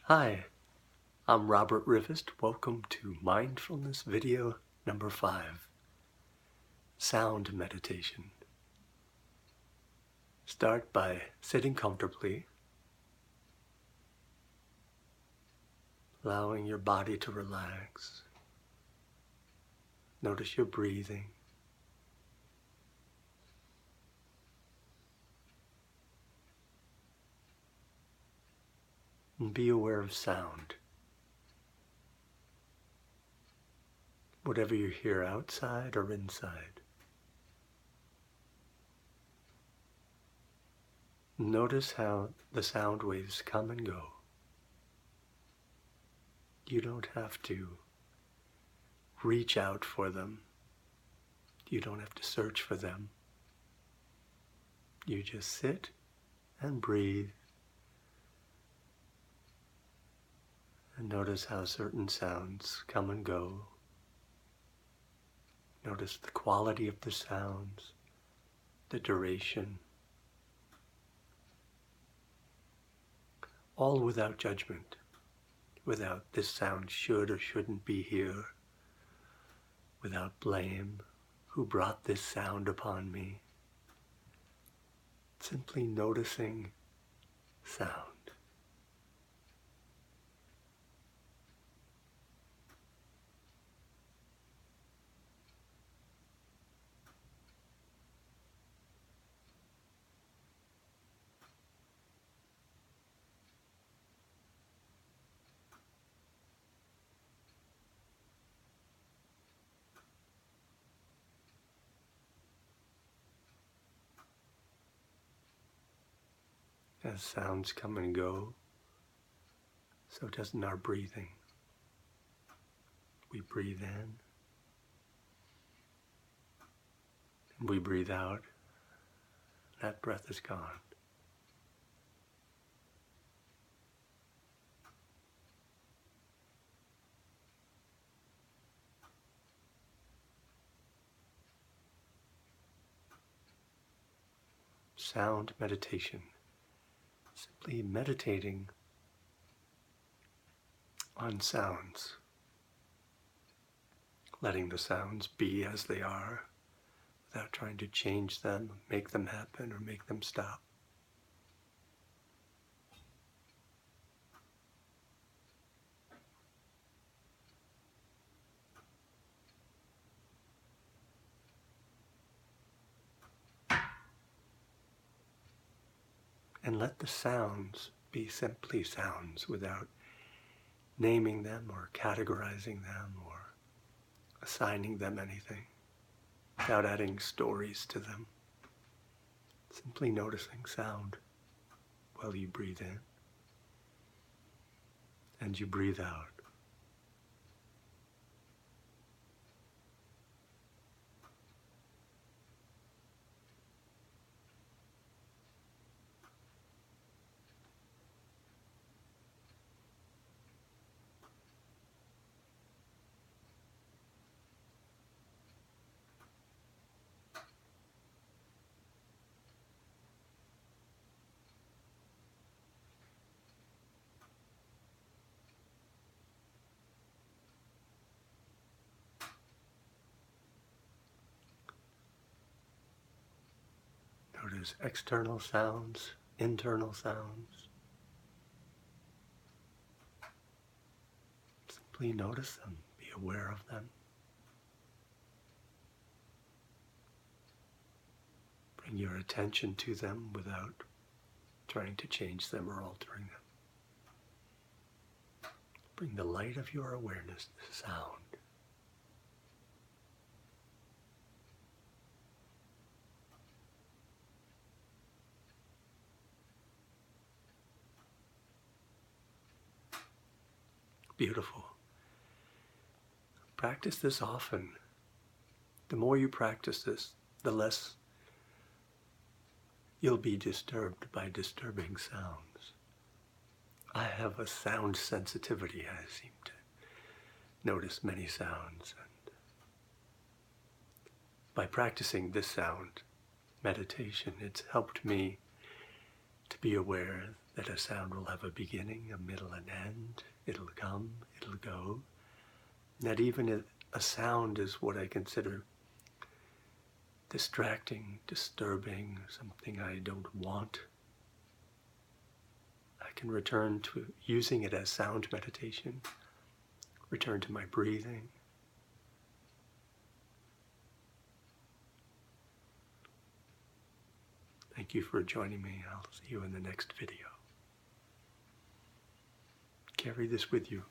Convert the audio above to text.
Hi, I'm Robert Rivest. Welcome to Mindfulness video number 5, Sound Meditation. Start by sitting comfortably, allowing your body to relax. Notice your breathing. And be aware of sound. Whatever you hear outside or inside. Notice how the sound waves come and go. You don't have to reach out for them. You don't have to search for them. You just sit and breathe. And notice how certain sounds come and go. Notice the quality of the sounds, the duration, all without judgment, without this sound should or shouldn't be here, without blame, who brought this sound upon me. Simply noticing sound. As sounds come and go, so doesn't our breathing. We breathe in, and we breathe out. That breath is gone. Sound meditation. Simply meditating on sounds, letting the sounds be as they are without trying to change them, make them happen, or make them stop. And let the sounds be simply sounds without naming them or categorizing them or assigning them anything, without adding stories to them. Simply noticing sound while you breathe in and you breathe out. Notice external sounds, internal sounds. Simply notice them, be aware of them. Bring your attention to them without trying to change them or altering them. Bring the light of your awareness to sound. Beautiful. Practice this often. The more you practice this, the less you'll be disturbed by disturbing sounds. I have a sound sensitivity. I seem to notice many sounds. And by practicing this sound meditation, it's helped me to be aware that a sound will have a beginning, a middle, and end. It'll come, it'll go. That even a sound is what I consider distracting, disturbing, something I don't want. I can return to using it as sound meditation, return to my breathing. Thank you for joining me. I'll see you in the next video. Carry this with you.